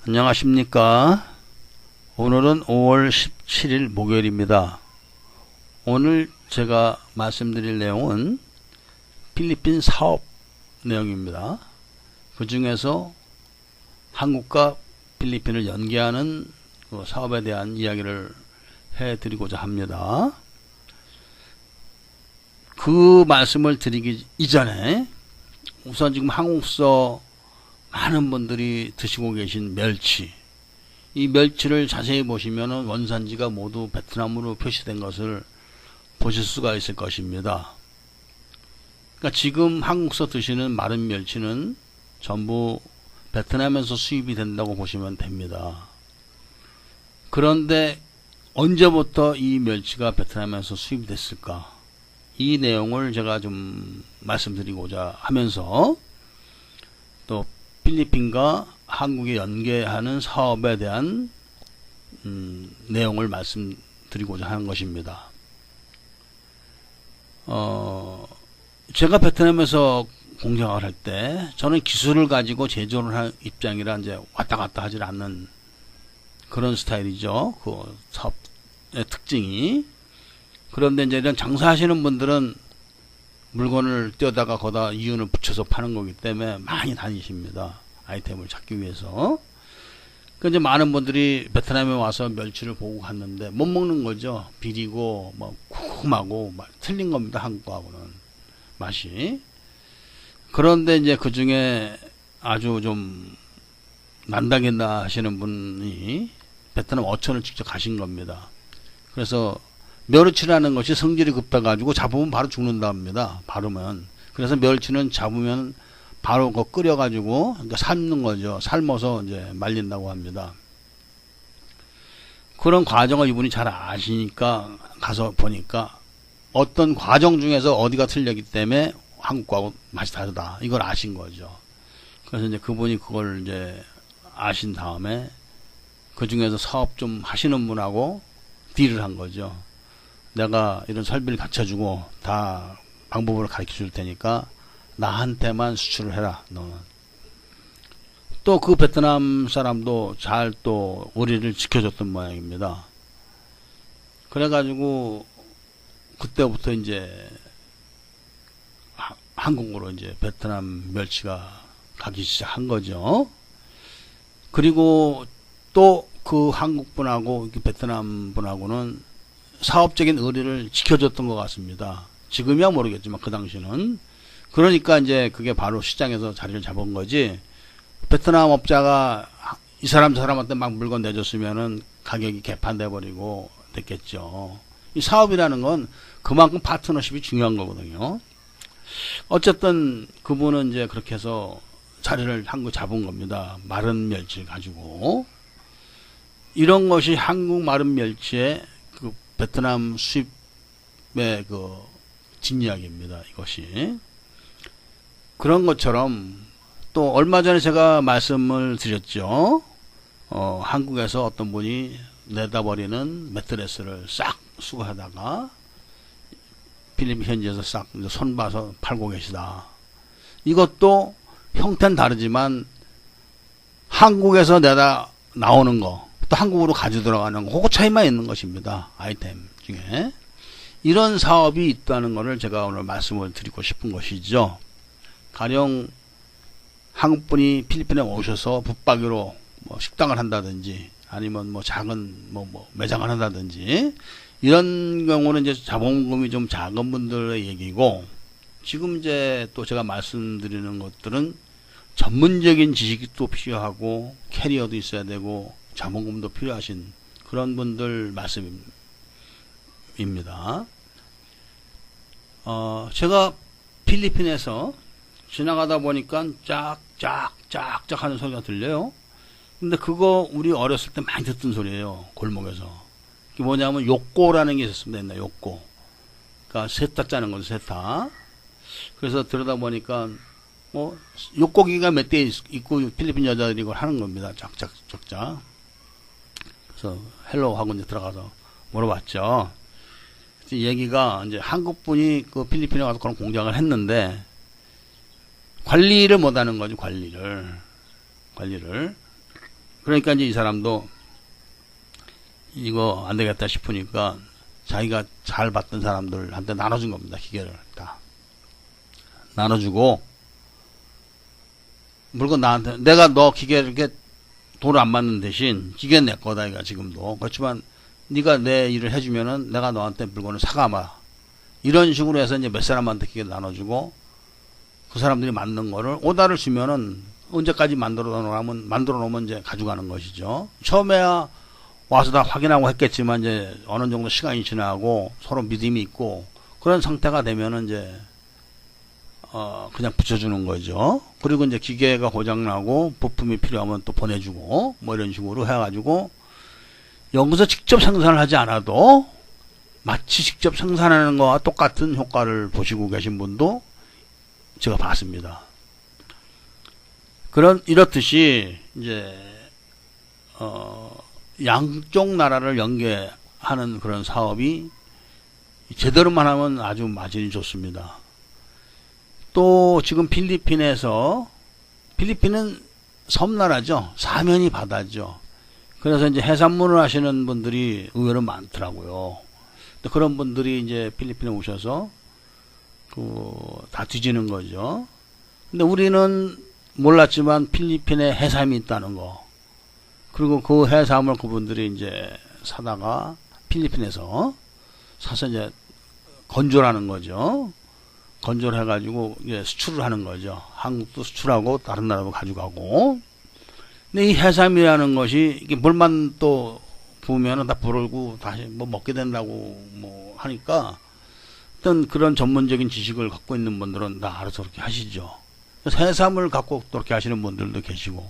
안녕하십니까. 오늘은 5월 17일 목요일입니다. 오늘 제가 말씀드릴 내용은 필리핀 사업 내용입니다. 그 중에서 한국과 필리핀을 연계하는 그 사업에 대한 이야기를 해드리고자 합니다. 그 말씀을 드리기 이전에 우선 지금 한국서 많은 분들이 드시고 계신 멸치, 이 멸치를 자세히 보시면 원산지가 모두 베트남으로 표시된 것을 보실 수가 있을 것입니다. 그러니까 지금 한국서 드시는 마른 멸치는 전부 베트남에서 수입이 된다고 보시면 됩니다. 그런데 언제부터 이 멸치가 베트남에서 수입이 됐을까? 이 내용을 제가 좀 말씀드리고자 하면서 또 필리핀과 한국에 연계하는 사업에 대한 내용을 말씀드리고자 하는 것입니다. 제가 베트남에서 공장을 할 때 저는 기술을 가지고 제조를 할 입장이라 이제 왔다 갔다 하지 않는 그런 스타일이죠. 그 사업의 특징이. 그런데 이제 이런 장사하시는 분들은 물건을 떼어다가 거기다 이윤을 붙여서 파는 거기 때문에 많이 다니십니다. 아이템을 찾기 위해서. 그 이제 많은 분들이 베트남에 와서 멸치를 보고 갔는데 못 먹는 거죠. 비리고 뭐 쿰하고 틀린 겁니다. 한국하고는 맛이. 그런데 이제 그 중에 아주 좀 난다긴다 하시는 분이 베트남 어촌을 직접 가신 겁니다. 그래서 멸치라는 것이 성질이 급해가지고 잡으면 바로 죽는답니다. 바르면. 그래서 멸치는 잡으면 바로 그거 끓여가지고 그러니까 삶는 거죠. 삶아서 이제 말린다고 합니다. 그런 과정을 이분이 잘 아시니까 가서 보니까 어떤 과정 중에서 어디가 틀렸기 때문에 한국하고 맛이 다르다. 이걸 아신 거죠. 그래서 이제 그분이 그걸 이제 아신 다음에 그 중에서 사업 좀 하시는 분하고 딜을 한 거죠. 내가 이런 설비를 갖춰주고 다 방법을 가르쳐 줄 테니까 나한테만 수출을 해라. 너는. 또 그 베트남 사람도 잘 또 의리를 지켜줬던 모양입니다. 그래가지고 그때부터 이제 한국으로 이제 베트남 멸치가 가기 시작한 거죠. 그리고 또 그 한국 분하고 베트남 분하고는 사업적인 의리를 지켜줬던 것 같습니다. 지금이야 모르겠지만 그 당시는. 그러니까 이제 그게 바로 시장에서 자리를 잡은 거지. 베트남 업자가 이 사람 저 사람한테 막 물건 내줬으면은 가격이 개판돼 버리고 됐겠죠. 이 사업이라는 건 그만큼 파트너십이 중요한 거거든요. 어쨌든 그분은 이제 그렇게 해서 자리를 한국 잡은 겁니다. 마른 멸치 가지고. 이런 것이 한국 마른 멸치의 그 베트남 수입의 그 뒷이야기입니다. 이것이. 그런 것처럼 또 얼마 전에 제가 말씀을 드렸죠. 한국에서 어떤 분이 내다버리는 매트레스를 싹 수거하다가 필리핀 현지에서 싹 손봐서 팔고 계시다. 이것도 형태는 다르지만 한국에서 내다 나오는 거, 또 한국으로 가져 들어가는 거, 그거 차이만 있는 것입니다. 아이템 중에. 이런 사업이 있다는 것을 제가 오늘 말씀을 드리고 싶은 것이죠. 가령 한국분이 필리핀에 오셔서 붙박이로 뭐 식당을 한다든지 아니면 뭐 작은 뭐 매장을 한다든지 이런 경우는 이제 자본금이 좀 작은 분들의 얘기고, 지금 이제 또 제가 말씀드리는 것들은 전문적인 지식도 필요하고 캐리어도 있어야 되고 자본금도 필요하신 그런 분들 말씀입니다. 제가 필리핀에서 지나가다 보니까 짝짝짝짝 하는 소리가 들려요. 근데 그거 우리 어렸을 때 많이 듣던 소리예요. 골목에서. 그게 뭐냐면 욕고라는 게 있었습니다. 옛날 욕고. 그러니까 세타 짜는 거죠. 세타. 그래서 들여다 보니까 뭐 욕고기가 몇 대 있고 필리핀 여자들이 이걸 하는 겁니다. 짝짝짝짝. 그래서 헬로 하고 이제 들어가서 물어봤죠. 얘기가 이제 한국 분이 그 필리핀에 가서 그런 공장을 했는데 관리를 못하는 거죠. 관리를. 그러니까 이제 이 사람도 이거 안 되겠다 싶으니까 자기가 잘 받던 사람들한테 나눠준 겁니다. 기계를 다 나눠주고, 물건 나한테, 내가 너 기계를 이렇게 돈을 안 받는 대신 기계는 내 거다 이거 지금도. 그렇지만 네가 내 일을 해주면은 내가 너한테 물건을 사가마. 이런 식으로 해서 이제 몇 사람한테 기계를 나눠주고, 그 사람들이 만든 거를 오다를 주면은 언제까지 만들어 놓으면 이제 가져가는 것이죠. 처음에야 와서 다 확인하고 했겠지만 이제 어느 정도 시간이 지나고 서로 믿음이 있고 그런 상태가 되면은 이제 그냥 붙여주는 거죠. 그리고 이제 기계가 고장나고 부품이 필요하면 또 보내주고 뭐 이런 식으로 해가지고 여기서 직접 생산을 하지 않아도 마치 직접 생산하는 거와 똑같은 효과를 보시고 계신 분도 제가 봤습니다. 이렇듯이 이제 양쪽 나라를 연계하는 그런 사업이 제대로만 하면 아주 마진이 좋습니다. 또 지금 필리핀은 섬나라죠. 사면이 바다죠. 그래서 이제 해산물을 하시는 분들이 의외로 많더라고요. 그런 분들이 이제 필리핀에 오셔서 다 뒤지는 거죠. 근데 우리는 몰랐지만 필리핀에 해삼이 있다는 거. 그리고 그 해삼을 그분들이 이제 사다가 필리핀에서 사서 이제 건조하는 거죠. 건조를 해가지고 이제 수출을 하는 거죠. 한국도 수출하고 다른 나라도 가져가고. 근데 이 해삼이라는 것이 이게 물만 또 부으면은 다 불고 다시 뭐 먹게 된다고 뭐 하니까 어떤 그런 전문적인 지식을 갖고 있는 분들은 다 알아서 그렇게 하시죠. 그래서 해삼을 갖고 그렇게 하시는 분들도 계시고,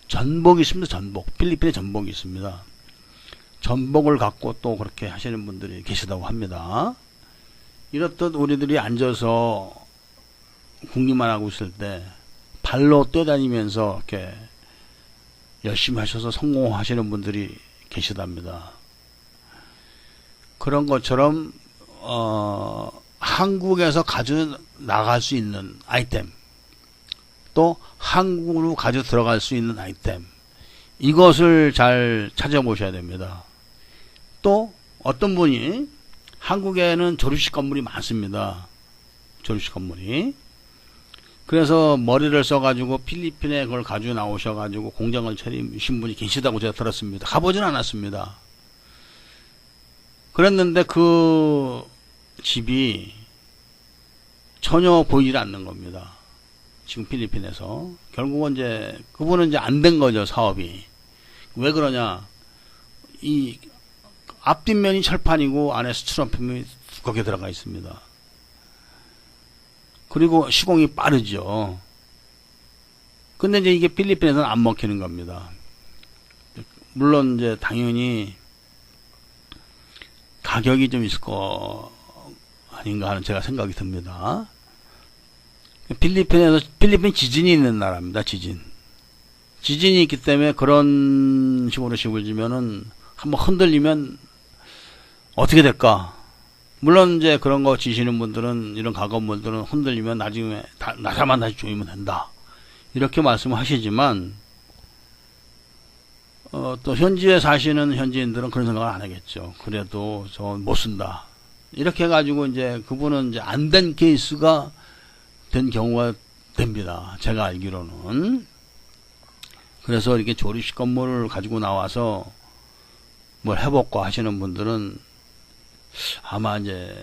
전복이 있습니다. 전복. 필리핀에 전복이 있습니다. 전복을 갖고 또 그렇게 하시는 분들이 계시다고 합니다. 이렇듯 우리들이 앉아서 궁리만 하고 있을 때 발로 뛰어다니면서 이렇게 열심히 하셔서 성공하시는 분들이 계시답니다. 그런 것처럼 한국에서 가져 나갈 수 있는 아이템, 또 한국으로 가져 들어갈 수 있는 아이템, 이것을 잘 찾아보셔야 됩니다. 또 어떤 분이 한국에는 조립식 건물이 많습니다. 조립식 건물이. 그래서 머리를 써가지고 필리핀에 그걸 가지고 나오셔가지고 공장을 차리신 분이 계시다고 제가 들었습니다. 가보진 않았습니다. 그랬는데 그 집이 전혀 보이질 않는 겁니다. 지금 필리핀에서. 결국은 이제 그분은 이제 안 된 거죠, 사업이. 왜 그러냐? 이 앞뒷면이 철판이고 안에 스티로폼이 두껍게 들어가 있습니다. 그리고 시공이 빠르죠. 근데 이제 이게 필리핀에서는 안 먹히는 겁니다. 물론 이제 당연히 가격이 좀 있을 거 아닌가 하는 제가 생각이 듭니다. 필리핀 지진이 있는 나라입니다. 지진이 있기 때문에 그런 식으로 집을 지면은 한번 흔들리면 어떻게 될까? 물론 이제 그런 거 지시는 분들은, 이런 가건물들은 흔들리면 나중에 나사만 다시 조이면 된다, 이렇게 말씀하시지만 또 현지에 사시는 현지인들은 그런 생각을 안 하겠죠. 그래도 저 못 쓴다, 이렇게 해가지고 이제 그분은 이제 안 된 케이스가 된 경우가 됩니다. 제가 알기로는. 그래서 이렇게 조립식 건물을 가지고 나와서 뭘 해볼까 하시는 분들은 아마 이제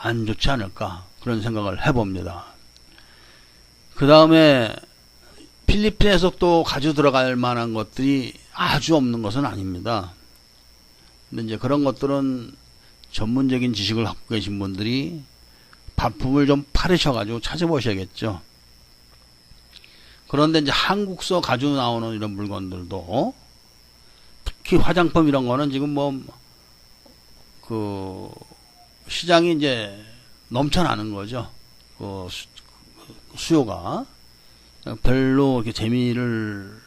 안 좋지 않을까, 그런 생각을 해봅니다. 그 다음에 필리핀에서 또 가지고 들어갈 만한 것들이 아주 없는 것은 아닙니다. 근데 이제 그런 것들은 전문적인 지식을 갖고 계신 분들이 반품을 좀 파르셔가지고 찾아보셔야겠죠. 그런데 이제 한국서 가지고 나오는 이런 물건들도, 특히 화장품 이런 거는 지금 시장이 이제 넘쳐나는 거죠. 수요가. 별로 이렇게 재미를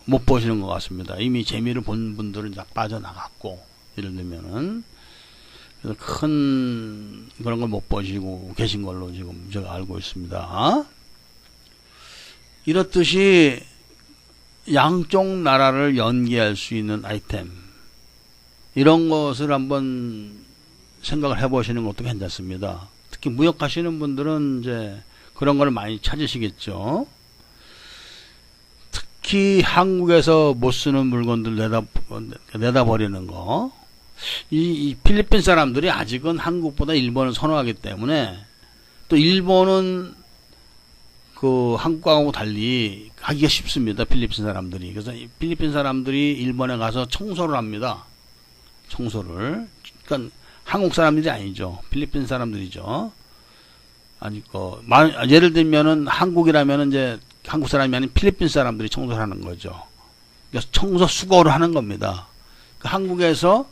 못 보시는 것 같습니다. 이미 재미를 본 분들은 다 빠져나갔고, 예를 들면은. 그래서 큰 그런 걸 못 보시고 계신 걸로 지금 제가 알고 있습니다. 이렇듯이 양쪽 나라를 연계할 수 있는 아이템, 이런 것을 한번 생각을 해보시는 것도 괜찮습니다. 특히 무역하시는 분들은 이제 그런 걸 많이 찾으시겠죠. 특히 한국에서 못 쓰는 물건들 내다 버리는 거. 이 필리핀 사람들이 아직은 한국보다 일본을 선호하기 때문에, 또 일본은 그 한국하고 달리 하기가 쉽습니다. 필리핀 사람들이. 그래서 필리핀 사람들이 일본에 가서 청소를 합니다. 청소를. 그러니까 한국 사람들이 아니죠. 필리핀 사람들이죠. 아니, 예를 들면은 한국이라면은 이제 한국 사람이 아닌 필리핀 사람들이 청소를 하는 거죠. 그래서 청소 수거를 하는 겁니다. 그러니까 한국에서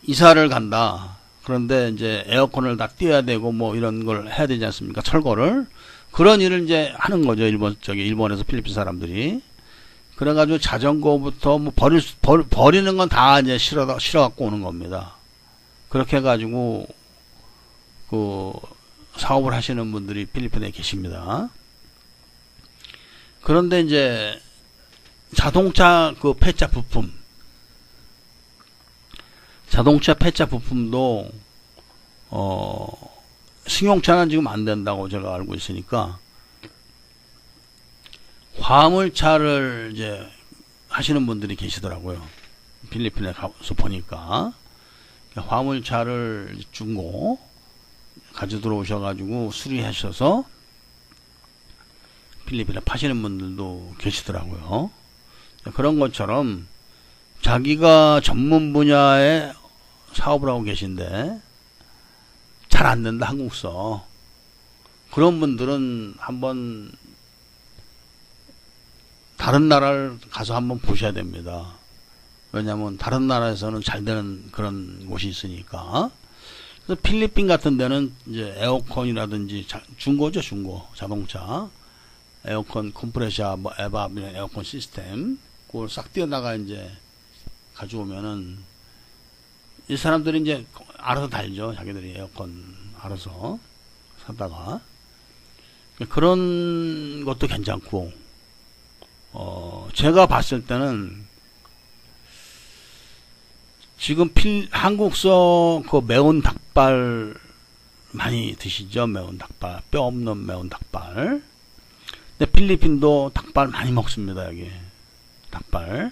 이사를 간다. 그런데 이제 에어컨을 다 띄워야 되고 뭐 이런 걸 해야 되지 않습니까? 철거를. 그런 일을 이제 하는 거죠. 일본에서 필리핀 사람들이. 그래가지고 자전거부터 뭐 버리는 건 다 이제 실어 갖고 오는 겁니다. 그렇게 해가지고 그 사업을 하시는 분들이 필리핀에 계십니다. 그런데 이제 자동차 그 폐차 부품, 자동차 폐차 부품도 승용차는 지금 안 된다고 제가 알고 있으니까 화물차를 이제 하시는 분들이 계시더라고요. 필리핀에 가서 보니까 화물차를 중고 가져 들어오셔가지고 수리하셔서 필리핀에 파시는 분들도 계시더라고요. 그런 것처럼 자기가 전문 분야에 사업을 하고 계신데 잘 안 된다, 한국서. 그런 분들은 한번 다른 나라를 가서 한번 보셔야 됩니다. 왜냐하면 다른 나라에서는 잘 되는 그런 곳이 있으니까. 그래서 필리핀 같은 데는 이제 에어컨이라든지 중고죠, 중고 자동차 에어컨 컴프레셔, 뭐 에바 에어컨 시스템 그걸 싹 띄어다가 이제 가져오면은 이 사람들이 이제 알아서 달죠. 자기들이 에어컨 알아서 사다가. 그런 것도 괜찮고, 제가 봤을 때는 지금 한국서 그 매운 닭발 많이 드시죠? 매운 닭발, 뼈 없는 매운 닭발. 근데 필리핀도 닭발 많이 먹습니다. 여기 닭발.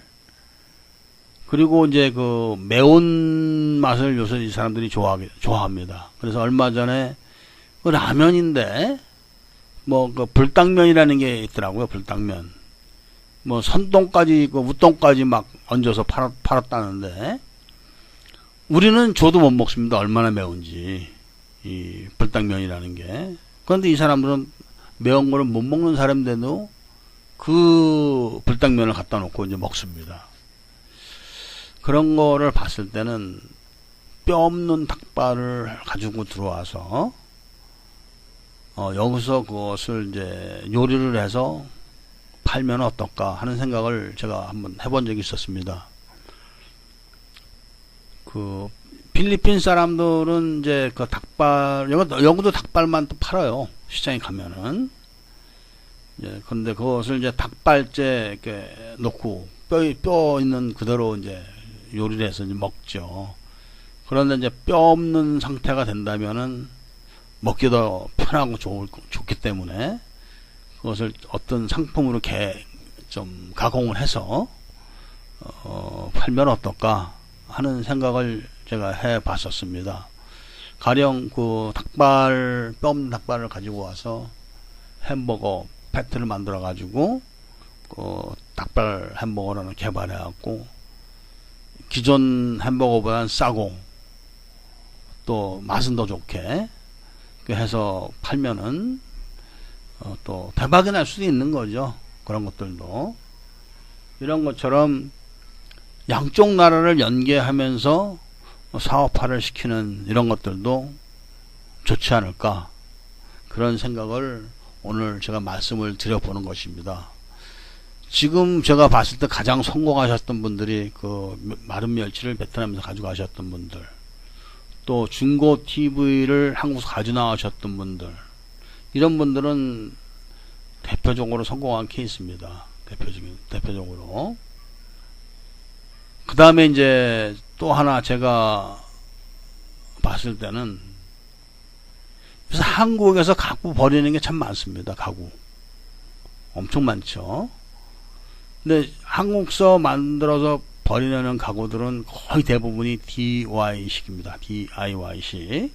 그리고 이제 그 매운 맛을 요새 이 사람들이 좋아합니다. 그래서 얼마 전에 그 라면인데 뭐 그 불당면이라는 게 있더라고요. 불당면. 뭐 선동까지 그 우동까지 막 얹어서 팔았다는데 우리는 줘도 못 먹습니다. 얼마나 매운지. 이 불당면이라는 게. 그런데 이 사람들은 매운 거를 못 먹는 사람인데도 그 불당면을 갖다 놓고 이제 먹습니다. 그런 거를 봤을 때는 뼈 없는 닭발을 가지고 들어와서 여기서 그것을 이제 요리를 해서 팔면 어떨까 하는 생각을 제가 한번 해본 적이 있었습니다. 그 필리핀 사람들은 이제 그 닭발, 여기도 닭발만 또 팔아요. 시장에 가면은. 이제 근데 그것을 이제 닭발째 이렇게 놓고 뼈 있는 그대로 이제 요리를 해서 이제 먹죠. 그런데 이제 뼈 없는 상태가 된다면은 먹기도 편하고 좋기 때문에 그것을 어떤 상품으로 좀 가공을 해서 팔면 어떨까 하는 생각을 제가 해 봤었습니다. 가령 그 닭발, 뼈 없는 닭발을 가지고 와서 햄버거 패트를 만들어 가지고 그 닭발 햄버거를 개발해 갖고 기존 햄버거보다는 싸고 또 맛은 더 좋게 해서 팔면은 또 대박이 날 수도 있는 거죠. 그런 것들도. 이런 것처럼 양쪽 나라를 연계하면서 사업화를 시키는 이런 것들도 좋지 않을까, 그런 생각을 오늘 제가 말씀을 드려보는 것입니다. 지금 제가 봤을 때 가장 성공하셨던 분들이 그 마른 멸치를 베트남에서 가져가셨던 분들, 또 중고 TV를 한국에서 가져 나오셨던 분들, 이런 분들은 대표적으로 성공한 케이스입니다. 대표적으로. 그 다음에 이제 또 하나 제가 봤을 때는, 그래서 한국에서 가구 버리는 게 참 많습니다. 가구. 엄청 많죠. 근데 한국서 만들어서 버리려는 가구들은 거의 대부분이 DIY식입니다. DIY식.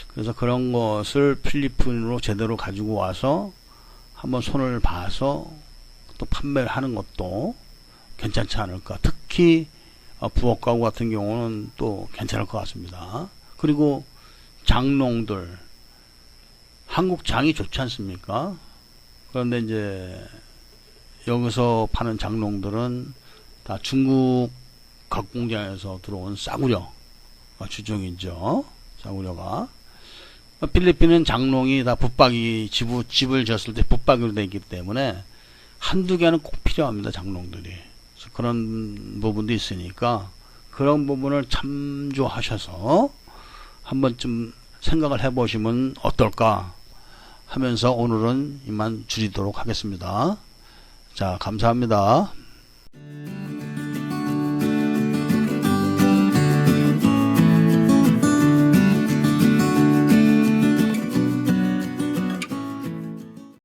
그래서 그런 것을 필리핀으로 제대로 가지고 와서 한번 손을 봐서 또 판매를 하는 것도 괜찮지 않을까. 특히 부엌 가구 같은 경우는 또 괜찮을 것 같습니다. 그리고 장롱들, 한국 장이 좋지 않습니까? 그런데 이제 여기서 파는 장롱들은 다 중국 가공장에서 들어온 싸구려 주종이죠. 싸구려가. 필리핀은 장롱이 다 붙박이, 집을 지었을 때 붙박이로 되어 있기 때문에 한두 개는 꼭 필요합니다. 장롱들이. 그래서 그런 부분도 있으니까 그런 부분을 참조하셔서 한 번쯤 생각을 해보시면 어떨까 하면서 오늘은 이만 줄이도록 하겠습니다. 자, 감사합니다.